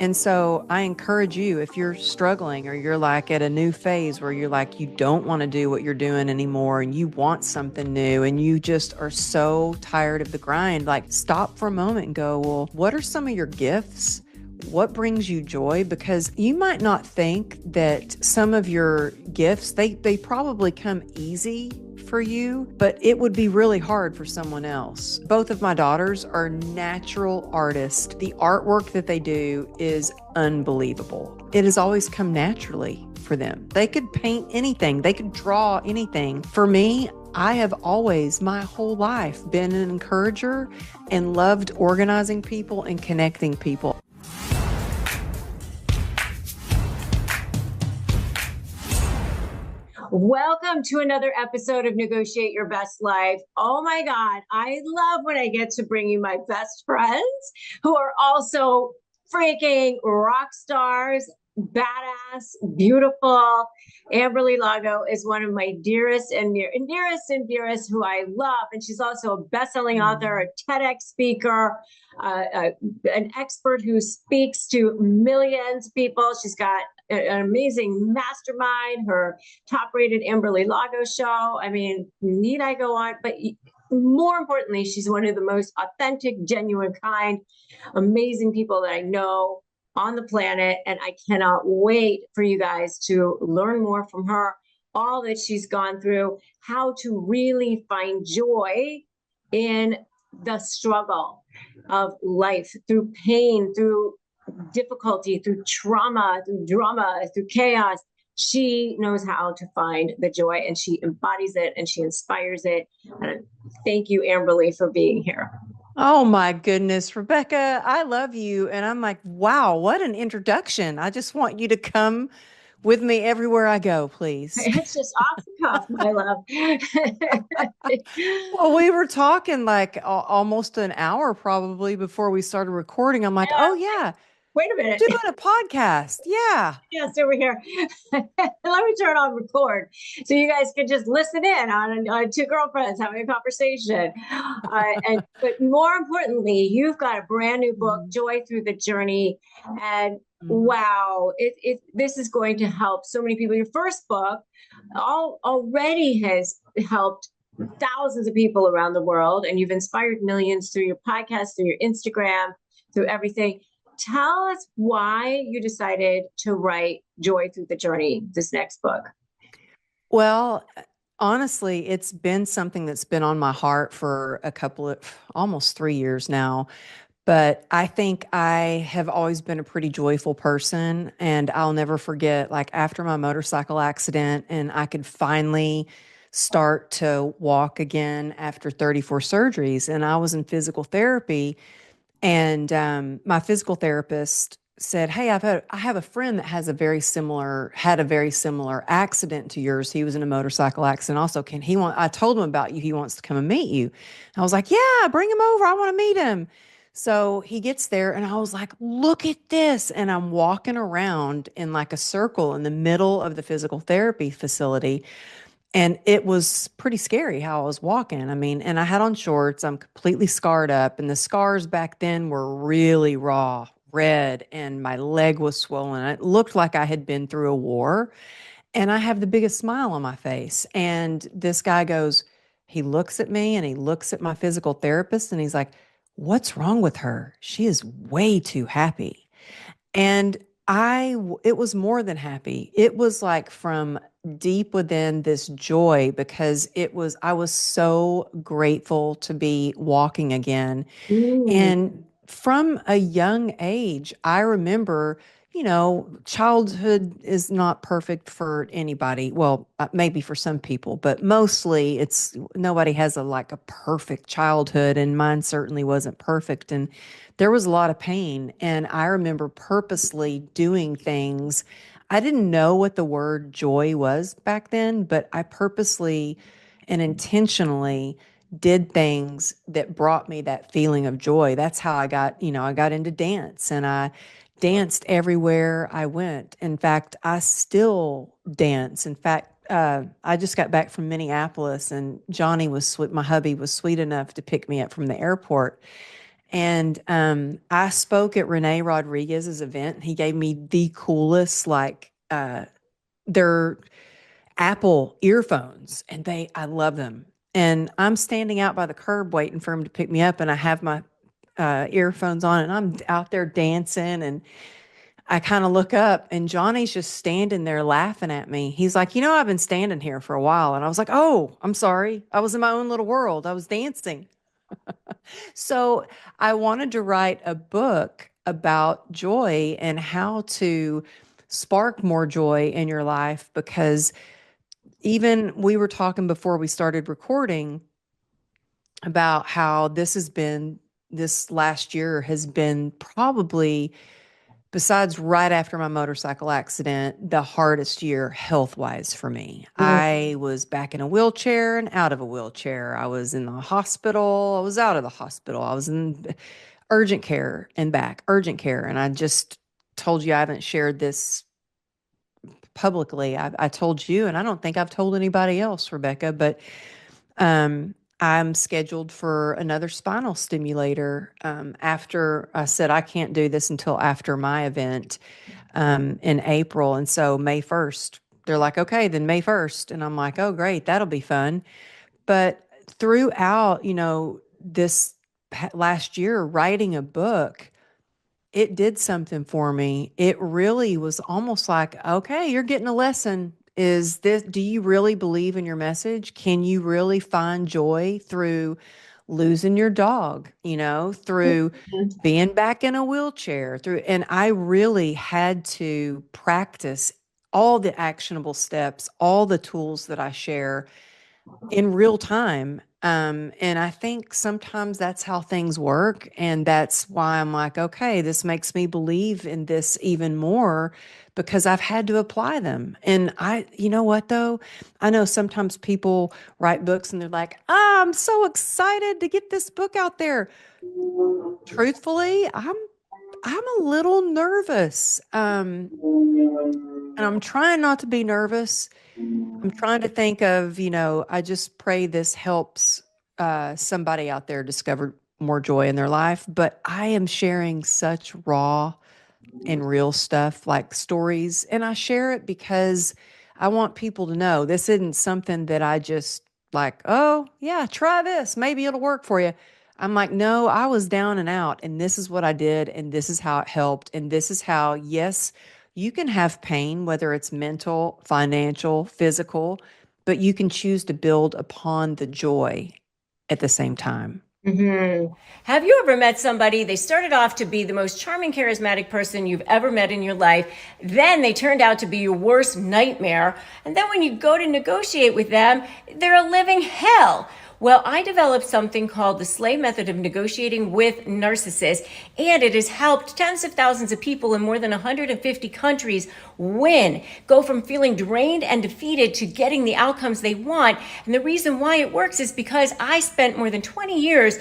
And so I encourage you, if you're struggling or you're like at a new phase where you're like, you don't want to do what you're doing anymore and you want something new and you just are so tired of the grind, like stop for a moment and go, well, what are some of your gifts? What brings you joy? Because you might not think that some of your gifts, they probably come easy for you, but it would be really hard for someone else. Both of my daughters are natural artists. The artwork that they do is unbelievable. It has always come naturally for them. They could paint anything, they could draw anything. For me, I have always, my whole life, been an encourager and loved organizing people and connecting people. Welcome to another episode of Negotiate Your Best Life. Oh my God, I love when I get to bring you my best friends who are also freaking rock stars, badass, beautiful. Amberly Lago is one of my dearest and dearest who I love. And she's also a best-selling author, a TEDx speaker, an expert who speaks to millions of people. She's got an amazing mastermind, her top-rated Amberly Lago show. I mean, need I go on? But more importantly, she's one of the most authentic, genuine, kind, amazing people that I know on the planet. And I cannot wait for you guys to learn more from her, all that she's gone through, how to really find joy in the struggle of life, through pain, through difficulty, through trauma, through drama, through chaos. She knows how to find the joy and she embodies it and she inspires it. And thank you, Amberly, for being here. Oh my goodness, Rebecca, I love you. And I'm like, wow, what an introduction. I just want you to come with me everywhere I go, please. It's just off the cuff, my love. Well, we were talking like almost an hour probably before we started recording. I'm like, oh yeah, Wait a minute. doing a podcast. Yeah. Yes, over here. Let me turn on record so you guys can just listen in on two girlfriends having a conversation. But more importantly, you've got a brand new book, Joy Through the Journey, and wow, this is going to help so many people. Your first book already has helped thousands of people around the world, and you've inspired millions through your podcast, through your Instagram, through everything. Tell us why you decided to write Joy Through the Journey, this next book. Well, honestly, it's been something that's been on my heart for almost 3 years now. But I think I have always been a pretty joyful person. And I'll never forget, like after my motorcycle accident, and I could finally start to walk again after 34 surgeries. And I was in physical therapy. And my physical therapist said, "Hey, I have a friend that had a very similar accident to yours. He was in a motorcycle accident. Also, I told him about you. He wants to come and meet you." I was like, "Yeah, bring him over. I want to meet him." So he gets there and I was like, "Look at this." And I'm walking around in like a circle in the middle of the physical therapy facility. And it was pretty scary how I was walking. I mean, and I had on shorts. I'm completely scarred up. And the scars back then were really raw, red, and my leg was swollen. It looked like I had been through a war. And I have the biggest smile on my face. And this guy goes, he looks at me and he looks at my physical therapist and he's like, "What's wrong with her? She is way too happy." And it was more than happy. It was like from deep within this joy because I was so grateful to be walking again. Mm. And from a young age, I remember, childhood is not perfect for anybody. Well, maybe for some people, but mostly nobody has like a perfect childhood, and mine certainly wasn't perfect. And there was a lot of pain. And I remember purposely doing things. I didn't know what the word joy was back then, but I purposely and intentionally did things that brought me that feeling of joy. That's how I got into dance and I danced everywhere I went. In fact, I still dance. In fact, I just got back from Minneapolis and my hubby was sweet enough to pick me up from the airport. And I spoke at Renee Rodriguez's event. He gave me the coolest, like, their Apple earphones, and I love them. And I'm standing out by the curb waiting for him to pick me up, and I have my earphones on, and I'm out there dancing. And I kind of look up, and Johnny's just standing there laughing at me. He's like, I've been standing here for a while. And I was like, oh, I'm sorry. I was in my own little world. I was dancing. So I wanted to write a book about joy and how to spark more joy in your life, because even we were talking before we started recording about how this last year has been probably, besides right after my motorcycle accident, the hardest year health wise for me. Mm. I was back in a wheelchair and out of a wheelchair. I was in the hospital. I was out of the hospital. I was in urgent care and back, urgent care. And I just told you I haven't shared this publicly. I told you, and I don't think I've told anybody else, Rebecca, but I'm scheduled for another spinal stimulator after I said I can't do this until after my event in April. And so May 1st, they're like, okay, then May 1st. And I'm like, oh, great, that'll be fun. But throughout, this last year, writing a book, it did something for me. It really was almost like, okay, you're getting a lesson. Do you really believe in your message? Can you really find joy through losing your dog, through being back in a wheelchair, and I really had to practice all the actionable steps, all the tools that I share in real time. And I think sometimes that's how things work. And that's why I'm like, okay, this makes me believe in this even more, because I've had to apply them. And you know what though? I know sometimes people write books and they're like, I'm so excited to get this book out there. Truthfully, I'm a little nervous. And I'm trying not to be nervous. I'm trying to think of, I just pray this helps somebody out there discover more joy in their life. But I am sharing such raw and real stuff, like stories. And I share it because I want people to know this isn't something that I just like, oh, yeah, try this. Maybe it'll work for you. I'm like, no, I was down and out, and this is what I did, and this is how it helped. And this is how, yes, you can have pain, whether it's mental, financial, physical, but you can choose to build upon the joy at the same time. Mm-hmm. Have you ever met somebody, they started off to be the most charming, charismatic person you've ever met in your life. Then they turned out to be your worst nightmare. And then when you go to negotiate with them, they're a living hell. Well, I developed something called the SLAY method of negotiating with narcissists, and it has helped tens of thousands of people in more than 150 countries win, go from feeling drained and defeated to getting the outcomes they want. And the reason why it works is because I spent more than 20 years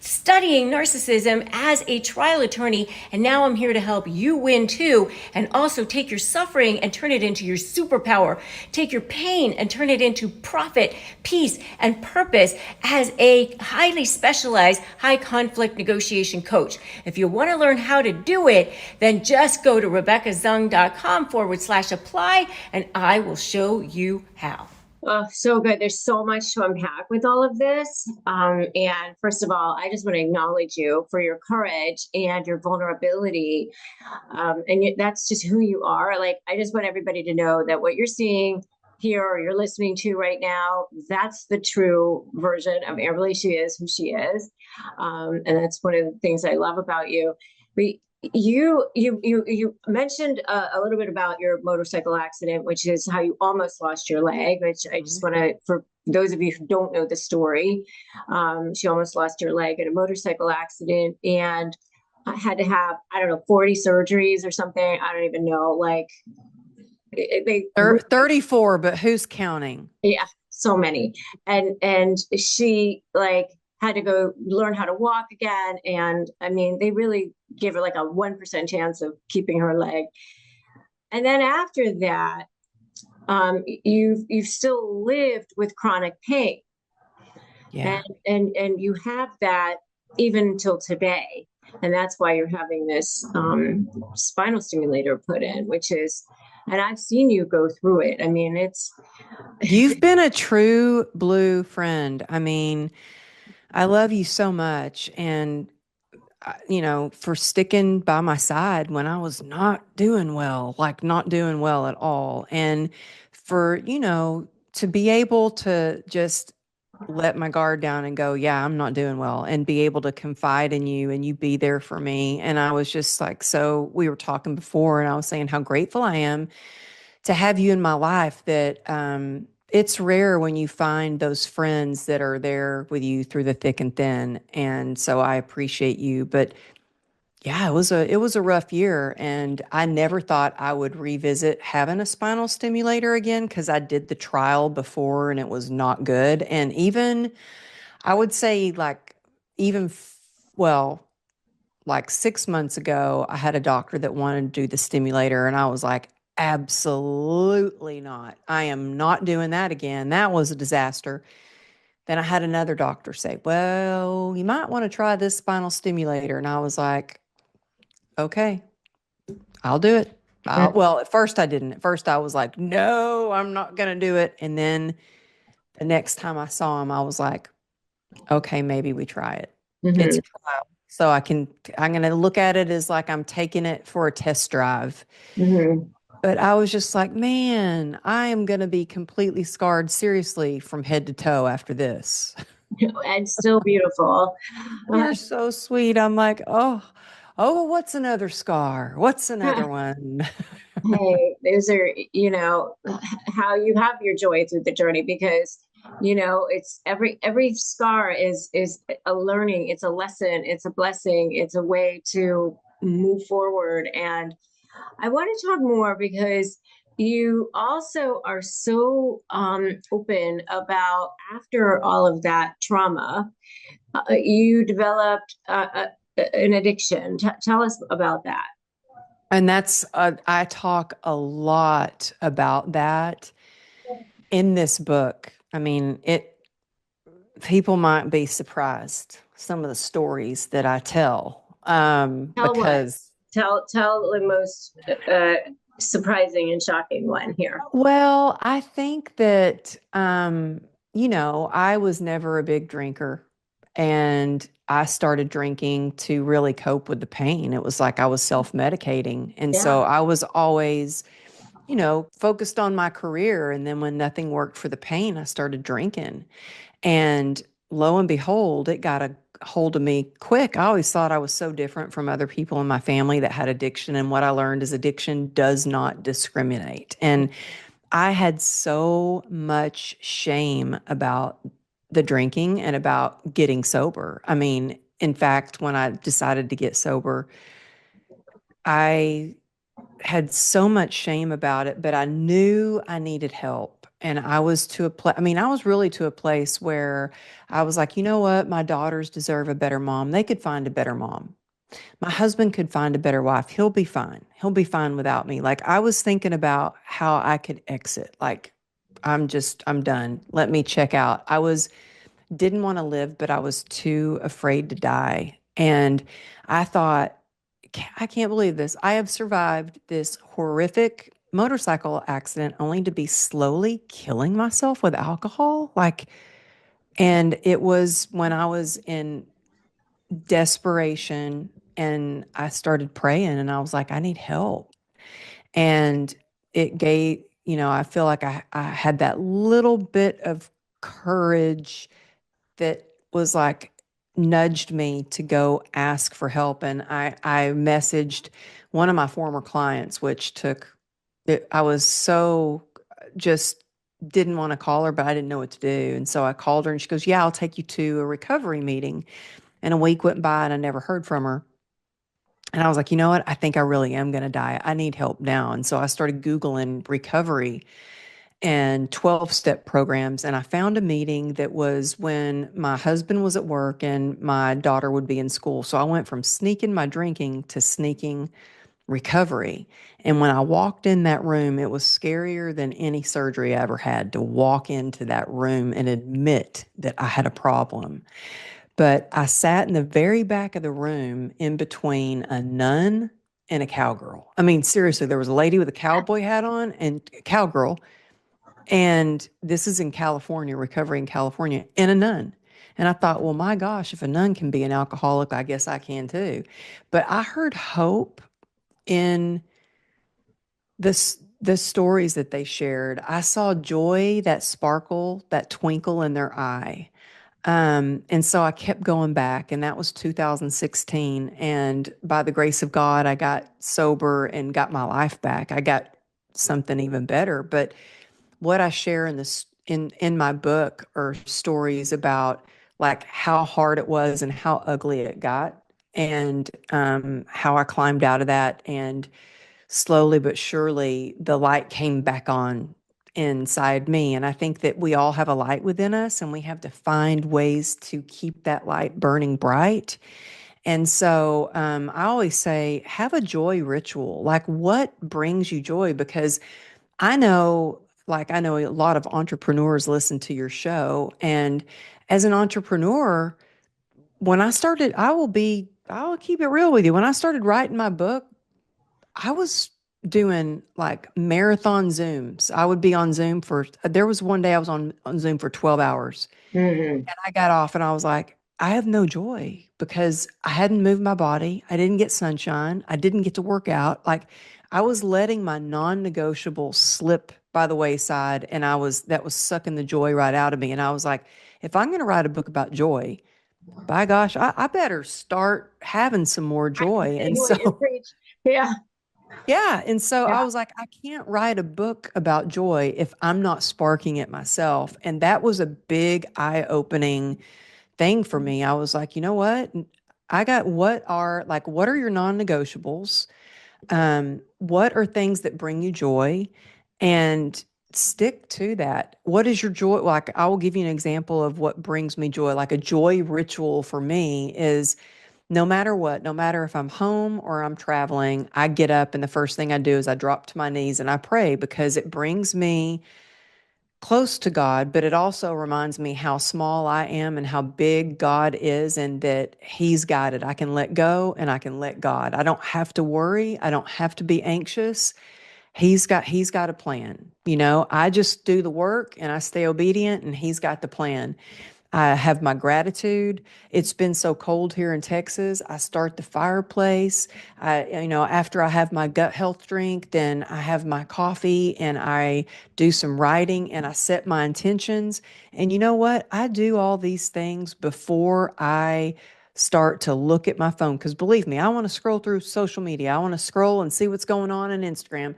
studying narcissism as a trial attorney, and now I'm here to help you win too, and also take your suffering and turn it into your superpower. Take your pain and turn it into profit, peace, and purpose as a highly specialized high conflict negotiation coach. If you want to learn how to do it, then just go to RebeccaZung.com/apply, and I will show you how. Oh, so good. There's so much to unpack with all of this. And first of all, I just want to acknowledge you for your courage and your vulnerability. That's just who you are. Like, I just want everybody to know that what you're seeing here or you're listening to right now, that's the true version of Amberly. She is who she is. And that's one of the things I love about you. But you mentioned a little bit about your motorcycle accident, which is how you almost lost your leg, which I just want to, for those of you who don't know the story, she almost lost her leg in a motorcycle accident, and I had to have, I don't know, 40 surgeries or something. I don't even know, like they 34, but who's counting? Yeah, so many. And she like had to go learn how to walk again. And I mean, they really gave her like a 1% chance of keeping her leg. And then after that, you've still lived with chronic pain. Yeah. And you have that even till today. And that's why you're having this spinal stimulator put in, which is, and I've seen you go through it. I mean, it's, You've been a true blue friend. I mean, I love you so much. And, for sticking by my side when I was not doing well, like not doing well at all. And for, to be able to just let my guard down and go, yeah, I'm not doing well, and be able to confide in you and you be there for me. And I was just like, so we were talking before, and I was saying how grateful I am to have you in my life, that it's rare when you find those friends that are there with you through the thick and thin. And so I appreciate you. But yeah, it was a rough year, and I never thought I would revisit having a spinal stimulator again, because I did the trial before and it was not good. And even I would say, like, even well, like 6 months ago, I had a doctor that wanted to do the stimulator, and I was like, absolutely not. I am not doing that again. That was a disaster. Then I had another doctor say, well, you might want to try this spinal stimulator. And I was like, okay, I'll do it. Well, at first I didn't. At first I was like, no, I'm not going to do it. And then the next time I saw him, I was like, okay, maybe we try it. It's mm-hmm, a trial. So I'm going to look at it as like I'm taking it for a test drive. mm-hmm. But I was just like, man, I am going to be completely scarred, seriously, from head to toe after this. And still beautiful. You're so sweet. I'm like, oh, what's another scar? What's another one? Hey, those are, how you have your joy through the journey, because, it's every scar is a learning, it's a lesson, it's a blessing, it's a way to move forward. And I want to talk more because you also are so open about, after all of that trauma, you developed an addiction. Tell us about that. And I talk a lot about that in this book. I mean, people might be surprised some of the stories that I tell, Tell what? because, Tell the most surprising and shocking one here. well, I think that, I was never a big drinker, and I started drinking to really cope with the pain. It was like I was self-medicating. And Yeah. so I was always, focused on my career. And then when nothing worked for the pain, I started drinking. And lo and behold, it got a hold of me quick. I always thought I was so different from other people in my family that had addiction. And what I learned is addiction does not discriminate. And I had so much shame about the drinking and about getting sober. I mean, in fact, when I decided to get sober, I had so much shame about it, but I knew I needed help. And I was to a place, I mean, I was really to a place where I was like, you know what? My daughters deserve a better mom. They could find a better mom. My husband could find a better wife. He'll be fine. He'll be fine without me. Like, I was thinking about how I could exit. Like, I'm done. Let me check out. Didn't want to live, but I was too afraid to die. And I thought, I can't believe this. I have survived this horrific motorcycle accident only to be slowly killing myself with alcohol. Like, and it was when I was in desperation, and I started praying, and I was like, I need help. And it gave, I feel like I had that little bit of courage that was like nudged me to go ask for help. And I messaged one of my former clients, which took it. I was so just didn't want to call her, but I didn't know what to do. And so I called her, and she goes, yeah, I'll take you to a recovery meeting. And a week went by and I never heard from her. And I was like, you know what? I think I really am going to die. I need help now. And so I started Googling recovery and 12-step programs. And I found a meeting that was when my husband was at work and my daughter would be in school. So I went from sneaking my drinking to sneaking recovery. And when I walked in that room, it was scarier than any surgery I ever had, to walk into that room and admit that I had a problem. but I sat in the very back of the room in between a nun and a cowgirl. I mean, seriously, there was a lady with a cowboy hat on and a cowgirl, and this is in California, recovery in California, and a nun. And I thought, well, my gosh, if a nun can be an alcoholic, I guess I can too. But I heard hope in the stories that they shared. I saw joy, that sparkle, that twinkle in their eye. And so I kept going back, and that was 2016. And by the grace of God, I got sober and got my life back. I got something even better. But what I share in this in my book are stories about like how hard it was and how ugly it got, and how I climbed out of that, and slowly but surely the light came back on inside me. And I think that we all have a light within us, and we have to find ways to keep that light burning bright. And so I always say, have a joy ritual. Like, what brings you joy? Because I know, I know a lot of entrepreneurs listen to your show. And as an entrepreneur, when I started, I'll keep it real with you. When I started writing my book, I was doing like marathon Zooms. I would be on Zoom there was one day I was on Zoom for 12 hours. Mm-hmm. And I got off and I was like, I have no joy because I hadn't moved my body. I didn't get sunshine. I didn't get to work out. Like, I was letting my non-negotiable slip by the wayside, and that was sucking the joy right out of me. And I was like, if I'm going to write a book about joy, by gosh, I better start having some more I joy. And see what you so preach. Yeah. yeah. And so Yeah. I was like, I can't write a book about joy if I'm not sparking it myself. And that was a big eye-opening thing for me. I was like, you know what? What are your non-negotiables? What are things that bring you joy? And stick to that. What is your joy? Like, I will give you an example of what brings me joy. Like, a joy ritual for me is no matter what, no matter if I'm home or I'm traveling, I get up and the first thing I do is I drop to my knees and I pray, because it brings me close to God, but it also reminds me how small I am and how big God is, and that He's got it. I can let go and I can let God. I don't have to worry. I don't have to be anxious. He's got a plan. I just do the work and I stay obedient, and He's got the plan. I have my gratitude. It's been so cold here in Texas. I start the fireplace. After I have my gut health drink, then I have my coffee and I do some writing and I set my intentions. And you know what? I do all these things before I start to look at my phone. Because believe me, I want to scroll through social media. I want to scroll and see what's going on Instagram.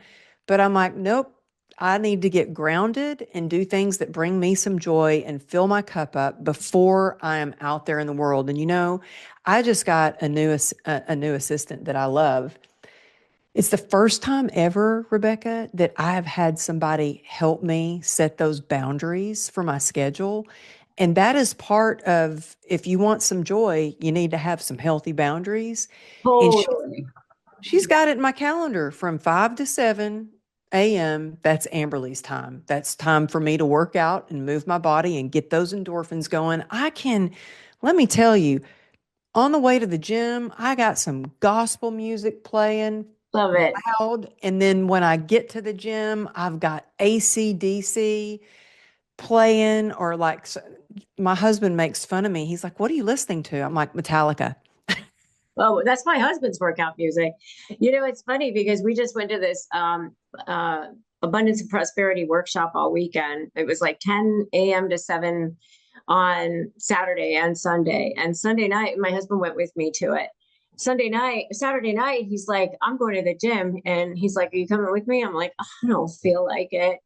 But I'm like, nope, I need to get grounded and do things that bring me some joy and fill my cup up before I am out there in the world. And I just got a new assistant that I love. It's the first time ever, Rebecca, that I have had somebody help me set those boundaries for my schedule. And that is part of, if you want some joy, you need to have some healthy boundaries. And Totally. she's got it in my calendar from 5 to 7 a.m. That's Amberly's time. That's time for me to work out and move my body and get those endorphins going. Let me tell you, on the way to the gym, I got some gospel music playing Love it. loud. And then when I get to the gym, I've got AC/DC playing, or my husband makes fun of me. He's like, "What are you listening to?" I'm like, "Metallica." Oh, that's my husband's workout music. It's funny because we just went to this abundance and prosperity workshop all weekend. It was like 10 a.m. to 7 on Saturday and Sunday. And Sunday night, my husband went with me to it. Saturday night, he's like, I'm going to the gym. And he's like, are you coming with me? I'm like, oh, I don't feel like it.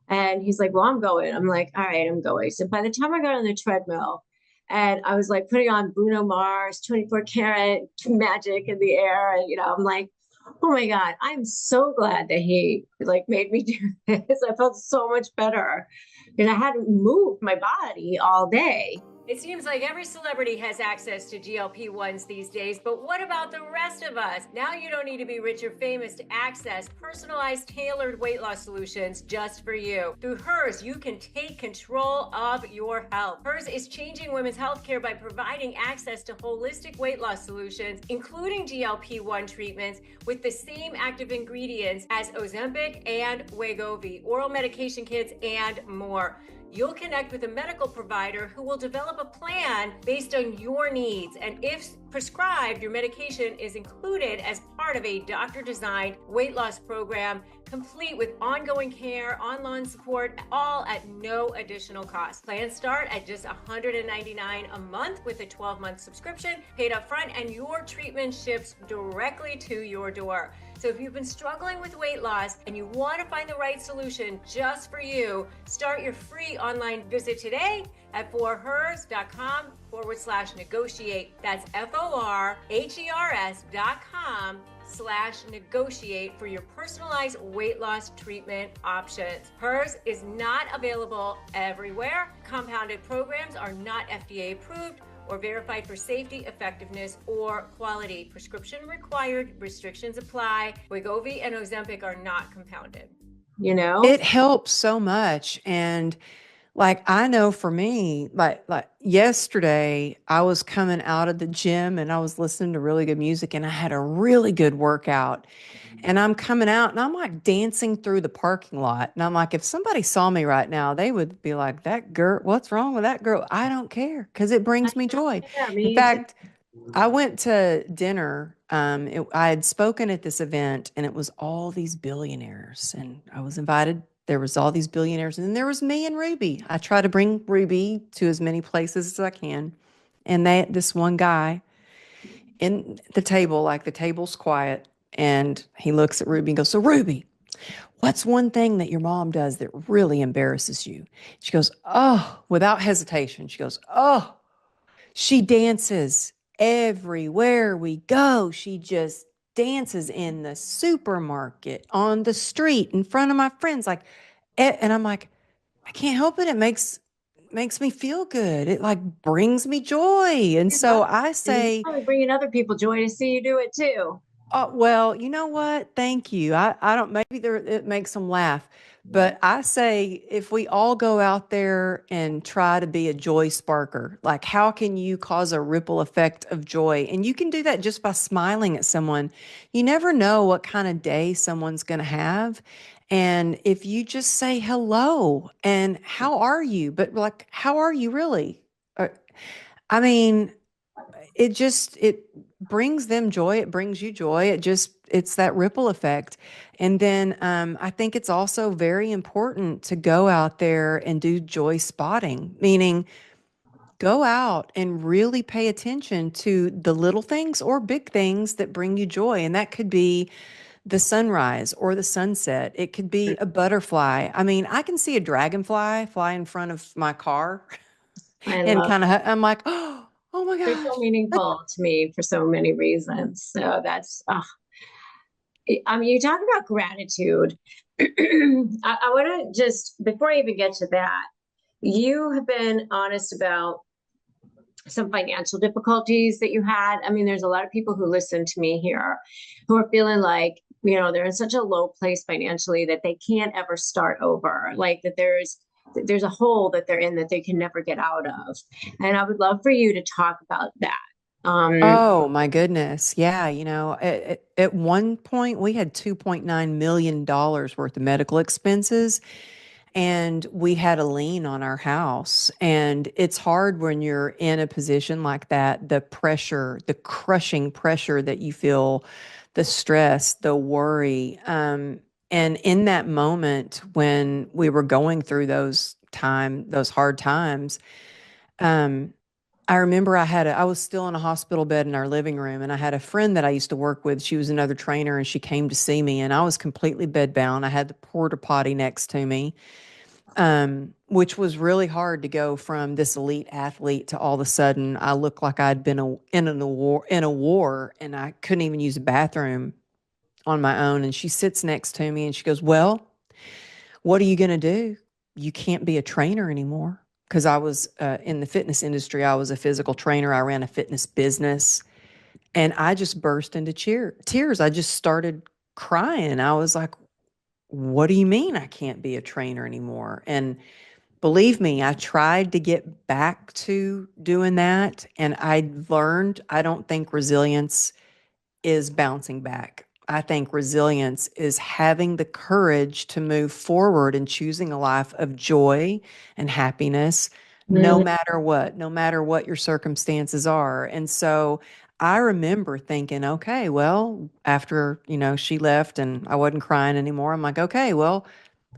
And he's like, well, I'm going. I'm like, all right, I'm going. So by the time I got on the treadmill, and I was like putting on Bruno Mars, 24 karat magic in the air. And, I'm like, oh my God, I'm so glad that he like made me do this. I felt so much better because I hadn't moved my body all day. It seems like every celebrity has access to GLP-1s these days, but what about the rest of us? Now you don't need to be rich or famous to access personalized, tailored weight loss solutions just for you. Through Hers, you can take control of your health. Hers is changing women's healthcare by providing access to holistic weight loss solutions, including GLP-1 treatments with the same active ingredients as Ozempic and Wegovy, oral medication kits, and more. You'll connect with a medical provider who will develop a plan based on your needs. And if prescribed, your medication is included as part of a doctor-designed weight loss program, complete with ongoing care, online support, all at no additional cost. Plans start at just $199 a month with a 12-month subscription, paid up front, and your treatment ships directly to your door. So if you've been struggling with weight loss and you want to find the right solution just for you, start your free online visit today at forhers.com/negotiate. That's forhers.com/negotiate for your personalized weight loss treatment options. Hers is not available everywhere. Compounded programs are not FDA approved or verified for safety, effectiveness, or quality. Prescription required, restrictions apply. Wegovy and Ozempic are not compounded. You know? It helps so much. And like, I know for me, like yesterday, I was coming out of the gym and I was listening to really good music and I had a really good workout. And I'm coming out and I'm like dancing through the parking lot. And I'm like, if somebody saw me right now, they would be like, that girl, what's wrong with that girl? I don't care because it I brings me joy. don't care. In Me too. fact, I went to dinner. I had spoken at this event, and it was all these billionaires, and I was invited. There was all these billionaires, and then there was me and Ruby. I try to bring Ruby to as many places as I can, and this one guy in the table, like the table's quiet, and he looks at Ruby and goes, "So Ruby, what's one thing that your mom does that really embarrasses you?" She goes, "Oh," without hesitation. She goes, "Oh, she dances everywhere we go. She just dances in the supermarket, on the street, in front of my friends." Like, and I'm like, I can't help it. It makes me feel good. It like brings me joy. And You love so I it. And it's say, probably bringing other people joy to see you do it too. oh, well, you know what? Thank you. I don't, maybe it makes them laugh, but I say if we all go out there and try to be a joy sparker, like how can you cause a ripple effect of joy? And you can do that just by smiling at someone. You never know what kind of day someone's going to have. And if you just say hello and how are you, but like, how are you really? Uh, I mean, it brings them joy, it brings you joy, it's that ripple effect. And then I think it's also very important to go out there and do joy spotting, meaning go out and really pay attention to the little things or big things that bring you joy. And that could be the sunrise or the sunset, it could be a butterfly. I mean, I can see a dragonfly fly in front of my car I and love kind of I'm like, oh my they're so gosh. meaningful to me for so many reasons. So that's I mean, you talk about gratitude. I want to just before I even get to that, you have been honest about some financial difficulties that you had. I mean, there's a lot of people who listen to me here who are feeling like, you know, they're in such a low place financially that they can't ever start over, like that there's a hole that they're in that they can never get out of. And I would love for you to talk about that. Oh my goodness. Yeah. At one point we had $2.9 million worth of medical expenses and we had a lien on our house. And it's hard when you're in a position like that, the pressure, the crushing pressure that you feel, the stress, the worry. And in that moment when we were going through those hard times, um, I remember I was still in a hospital bed in our living room, and I had a friend that I used to work with. She was another trainer, and she came to see me, and I was completely bedbound. I had the porta potty next to me, which was really hard to go from this elite athlete to all of a sudden I looked like I'd been in a war, and I couldn't even use a bathroom on my own. And she sits next to me, and she goes, "Well, what are you going to do? You can't be a trainer anymore because I was in the fitness industry. I was a physical trainer. I ran a fitness business, and I just burst into tears. I just started crying. I was like, what do you mean I can't be a trainer anymore? And believe me, I tried to get back to doing that, and I learned I don't think resilience is bouncing back. I think resilience is having the courage to move forward and choosing a life of joy and happiness, Mm. no matter what your circumstances are. And so I remember thinking, okay, well, after, she left and I wasn't crying anymore, I'm like, okay, well,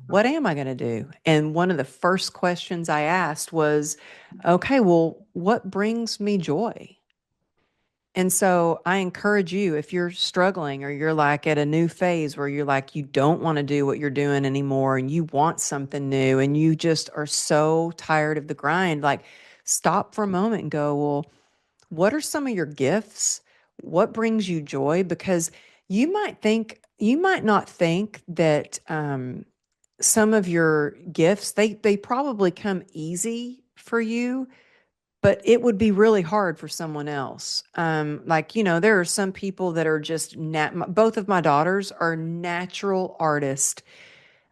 what am I going to do? And one of the first questions I asked was, okay, well, what brings me joy? And so I encourage you, if you're struggling or you're like at a new phase where you're like, you don't want to do what you're doing anymore and you want something new and you just are so tired of the grind, like stop for a moment and go, well, what are some of your gifts? What brings you joy? Because you might not think that some of your gifts, they probably come easy for you, but it would be really hard for someone else. Like, there are some people that are just both of my daughters are natural artists.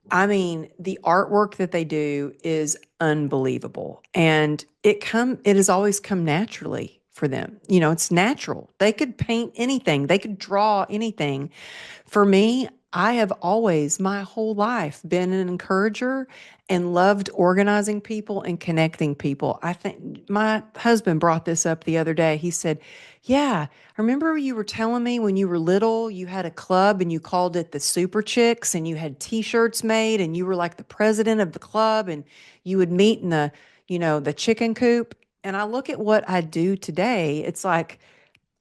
I mean, the artwork that they do is unbelievable. And it has always come naturally for them. It's natural. They could paint anything, they could draw anything. For me, I have always, my whole life, been an encourager and loved organizing people and connecting people. I think my husband brought this up the other day. He said, yeah, I remember you were telling me when you were little, you had a club and you called it the Super Chicks and you had t-shirts made and you were like the president of the club and you would meet in the chicken coop. And I look at what I do today, it's like,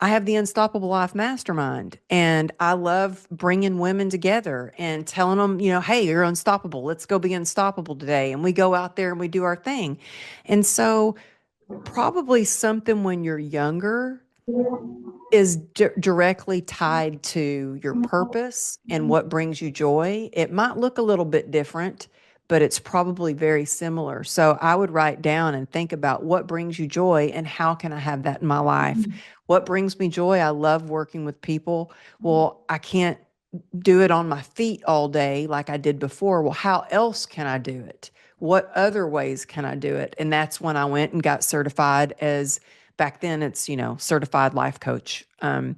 I have the Unstoppable Life Mastermind, and I love bringing women together and telling them, hey, you're unstoppable. Let's go be unstoppable today. And we go out there and we do our thing. And so, probably something when you're younger is directly tied to your purpose and what brings you joy. It might look a little bit different, but it's probably very similar. So I would write down and think about what brings you joy and how can I have that in my life? What brings me joy? I love working with people. Well, I can't do it on my feet all day like I did before. Well, how else can I do it? What other ways can I do it? And that's when I went and got certified as back then it's, certified life coach. And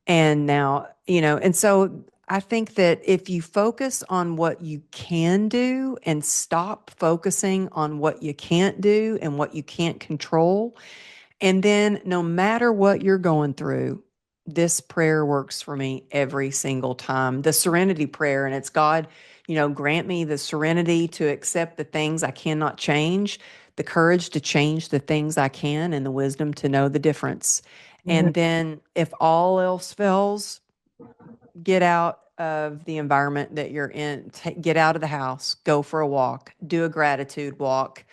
now, and so I think that if you focus on what you can do and stop focusing on what you can't do and what you can't control, and then no matter what you're going through, this prayer works for me every single time. The serenity prayer, and it's God, grant me the serenity to accept the things I cannot change, the courage to change the things I can, and the wisdom to know the difference. And then if all else fails, get out of the environment that you're in, get out of the house, go for a walk, do a gratitude walk.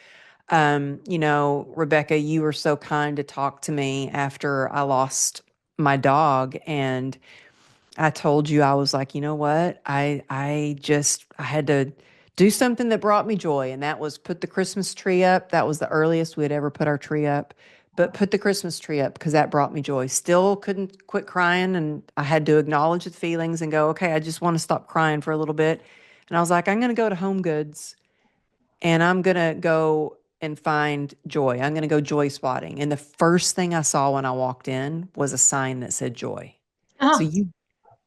Rebecca, you were so kind to talk to me after I lost my dog, and I told you, I was like, you know what? I had to do something that brought me joy, and that was put the Christmas tree up. That was the earliest we'd ever put our tree up, but put the Christmas tree up because that brought me joy. Still couldn't quit crying, and I had to acknowledge the feelings and go, okay, I just want to stop crying for a little bit. And I was like, I'm going to go to Home Goods and I'm going to go and find joy. I'm going to go joy spotting. And the first thing I saw when I walked in was a sign that said joy. So Oh,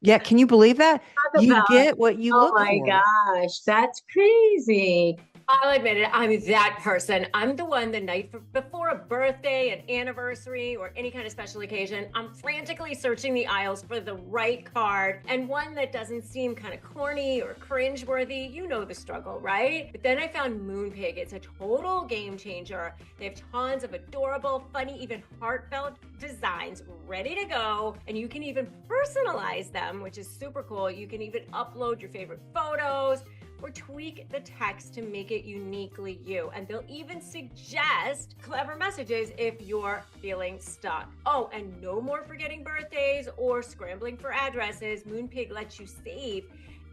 yeah, can you believe that? talk You about, get what you oh look my for. gosh, that's crazy. I'll admit it, I'm that person. I'm the one the night before a birthday, an anniversary, or any kind of special occasion, I'm frantically searching the aisles for the right card and one that doesn't seem kind of corny or cringeworthy. You know the struggle, right? But then I found Moonpig. It's a total game changer. They have tons of adorable, funny, even heartfelt designs ready to go. And you can even personalize them, which is super cool. You can even upload your favorite photos or tweak the text to make it uniquely you. And they'll even suggest clever messages if you're feeling stuck. Oh, and no more forgetting birthdays or scrambling for addresses. Moonpig lets you save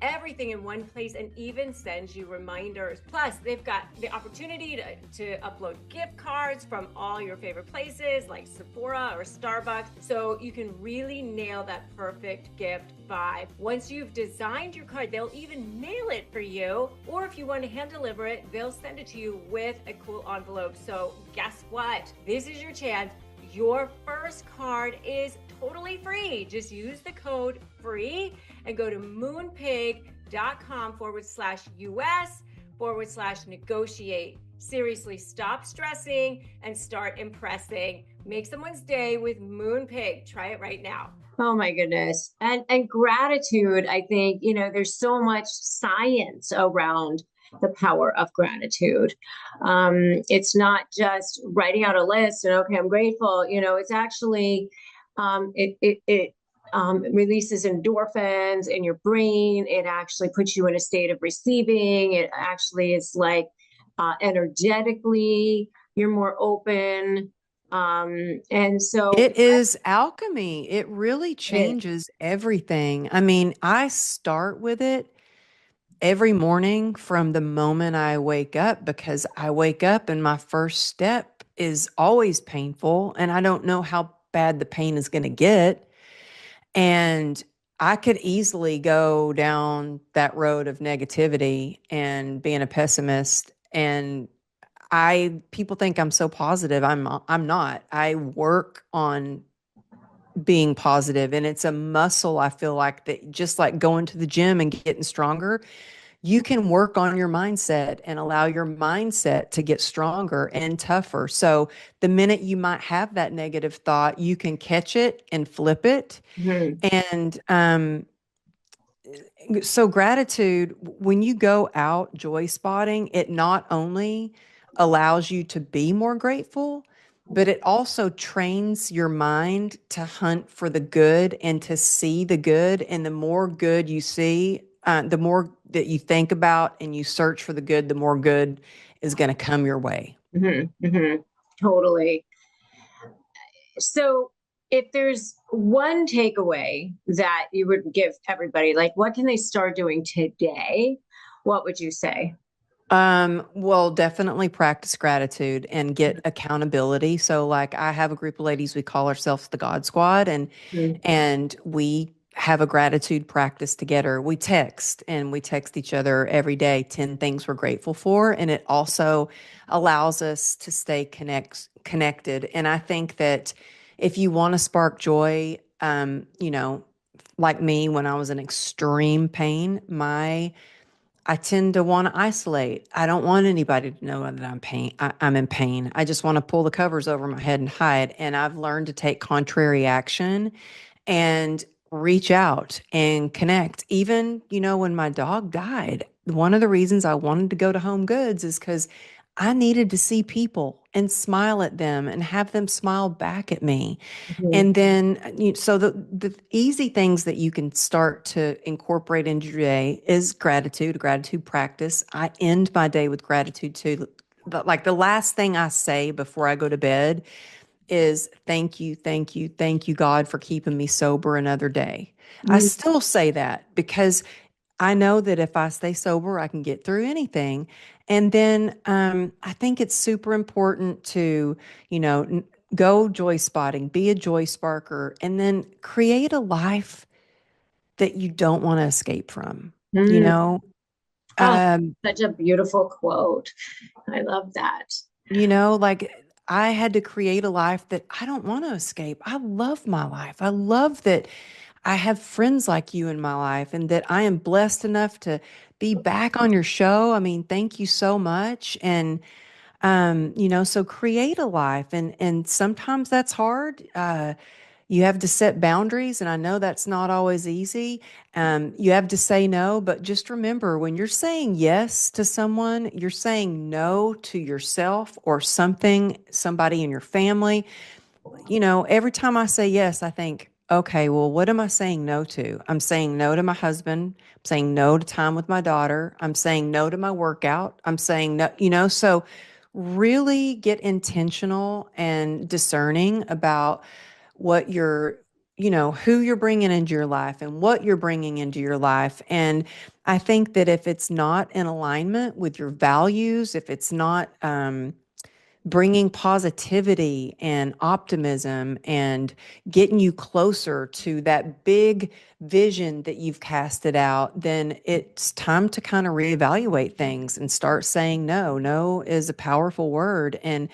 everything in one place and even sends you reminders. Plus, they've got the opportunity to upload gift cards from all your favorite places like Sephora or Starbucks, so you can really nail that perfect gift vibe. Once you've designed your card, they'll even mail it for you, or if you want to hand deliver it, they'll send it to you with a cool envelope. So guess what? This is your chance. Your first card is totally free. Just use the code FREE and go to moonpig.com/US/negotiate. Seriously, stop stressing and start impressing. Make someone's day with Moonpig. Try it right now. Oh my goodness. And gratitude, I think, there's so much science around the power of gratitude. It's not just writing out a list and okay, I'm grateful. It's actually it releases endorphins in your brain. It actually puts you in a state of receiving. It actually is like energetically, you're more open. And so It is alchemy. It really changes everything. I mean, I start with it every morning from the moment I wake up because I wake up and my first step is always painful and I don't know how bad the pain is going to get. And I could easily go down that road of negativity and being a pessimist. And people think I'm so positive. I'm not. I work on being positive and it's a muscle. I feel like that just like going to the gym and getting stronger, you can work on your mindset and allow your mindset to get stronger and tougher. So the minute you might have that negative thought, you can catch it and flip it. Mhm. And so gratitude, when you go out joy spotting, it not only allows you to be more grateful, but it also trains your mind to hunt for the good and to see the good. And the more good you see, the more that you think about and you search for the good, the more good is going to come your way. Totally. So, if there's one takeaway that you would give everybody, like what can they start doing today? What would you say? Well, definitely practice gratitude and get accountability. So like I have a group of ladies, we call ourselves the God Squad Mhm. and we have a gratitude practice together. We text each other every day 10 things we're grateful for. And it also allows us to stay connected. And I think that if you want to spark joy, like me, when I was in extreme pain, I tend to want to isolate. I don't want anybody to know that I'm in pain. I just want to pull the covers over my head and hide. And I've learned to take contrary action and reach out and connect. Even, when my dog died, one of the reasons I wanted to go to Home Goods is because I needed to see people and smile at them and have them smile back at me. Mhm. And then, so the easy things that you can start to incorporate into your day is gratitude practice. I end my day with gratitude too. But like the last thing I say before I go to bed is thank you, thank you, thank you, God, for keeping me sober another day. I Mhm. still say that because I know that if I stay sober, I can get through anything. And then I think it's super important to, go joy spotting, be a joy sparker, and then create a life that you don't want to escape from. You Mm. know, Oh, um, such a beautiful quote. I love that. like I had to create a life that I don't want to escape. I love my life. I love that I have friends like you in my life and that I am blessed enough to be back on your show. I mean, thank you so much. And so create a life and sometimes that's hard. You have to set boundaries, and I know that's not always easy. You have to say no, but just remember when you're saying yes to someone, you're saying no to yourself or somebody in your family. Every time I say yes, I think, okay, well, what am I saying no to? I'm saying no to my husband. I'm saying no to time with my daughter. I'm saying no to my workout. I'm saying no, so really get intentional and discerning about what you're who you're bringing into your life and what you're bringing into your life. And I think that if it's not in alignment with your values, if it's not bringing positivity and optimism and getting you closer to that big vision that you've casted out, then it's time to kind of reevaluate things and start saying no. No is a powerful word. And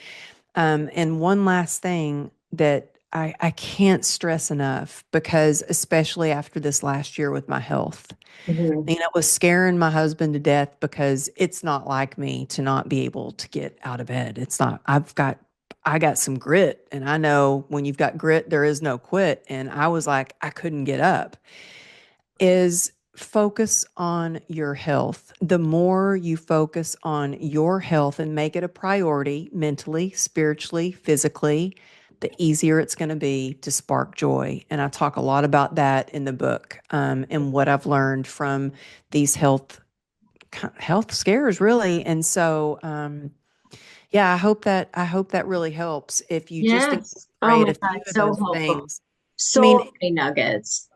one last thing that I can't stress enough, because especially after this last year with my health, Mhm. it was scaring my husband to death because it's not like me to not be able to get out of bed. It's not, I got some grit, and I know when you've got grit, there is no quit. And I was like, I couldn't get up. Is focus on your health. The more you focus on your health and make it a priority mentally, spiritually, physically, the easier it's going to be to spark joy. And I talk a lot about that in the book, and what I've learned from these health scares, really. And so, yeah, I hope that really helps if you just Yes. Oh incorporate my a God, few of so those helpful. things. I So mean, many nuggets.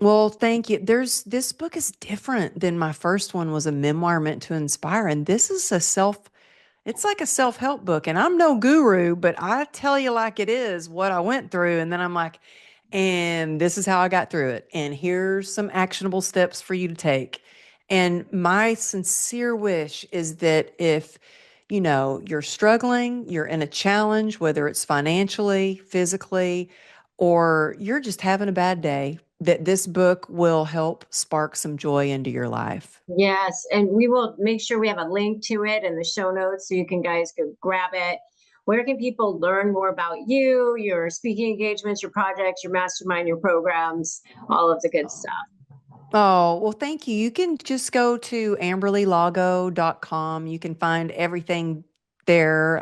well, thank you. This book is different than my first one was a memoir meant to inspire, and this is it's like a self-help book. And I'm no guru, but I tell you like it is what I went through, and then I'm like, and this is how I got through it. And here's some actionable steps for you to take. And my sincere wish is that if you're struggling, you're in a challenge, whether it's financially, physically, or you're just having a bad day, that this book will help spark some joy into your life. Yes, and we will make sure we have a link to it in the show notes so you can guys go grab it. Where can people learn more about you, your speaking engagements, your projects, your mastermind, your programs, all of the good stuff? Oh, well, thank you. You can just go to amberlylago.com. You can find everything there.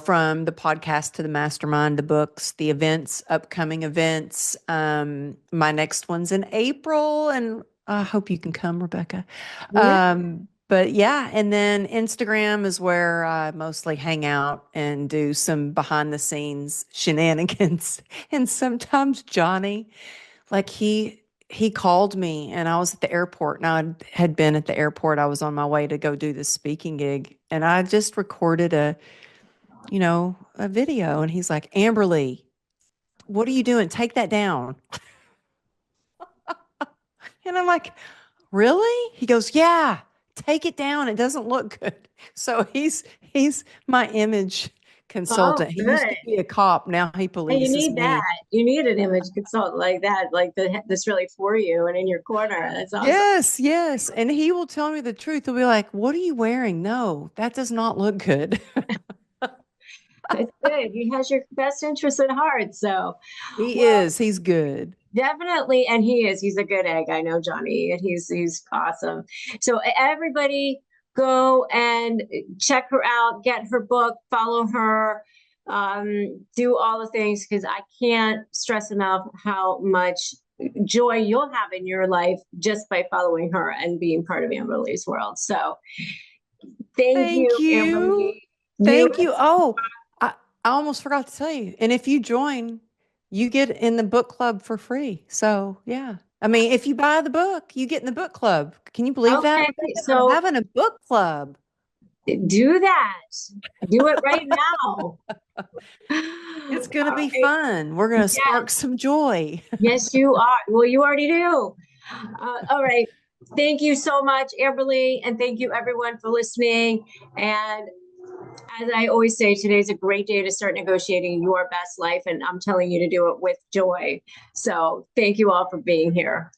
From the podcast to the mastermind, the books, the events, upcoming events. My next one's in April, and I hope you can come, Rebecca. Yeah. But yeah, and then Instagram is where I mostly hang out and do some behind the scenes shenanigans. And sometimes Johnny, like he called me and I was at the airport, and I had been at the airport. I was on my way to go do this speaking gig, and I just recorded a video, and he's like, Amberly, what are you doing? Take that down. And I'm like, really? He goes, yeah, take it down. It doesn't look good. So he's my image Oh, consultant. He used to good. be a cop. Now he Hey, you polices need that. me. You need an image consultant like that, like this really for you and in your corner. That's awesome. Yes, yes. And he will tell me the truth. He'll be like, what are you wearing? No, that does not look good. It's good. He has your best interest at heart. So, He well, is. He's good. definitely, and he is. He's a good egg. I know Johnny, and he's awesome. So everybody go and check her out, get her book, follow her, do all the things because I can't stress enough how much joy you'll have in your life just by following her and being part of Amberly's world. So thank Thank you, you. Amberly. You Thank you. Oh, I almost forgot to tell you. And if you join, you get in the book club for free. So, yeah. I mean, if you buy the book, you get in the book club. Can you believe that, okay? Rebecca? I'm So having a book club. do that. Do it right now. It's going to All be right. fun. We're going to Yes. spark some joy. Yes, you are. Well, you already do. All right. Thank you so much, Amberly. And thank you, everyone, for listening. And as I always say, today's a great day to start negotiating your best life. And I'm telling you to do it with joy. So thank you all for being here.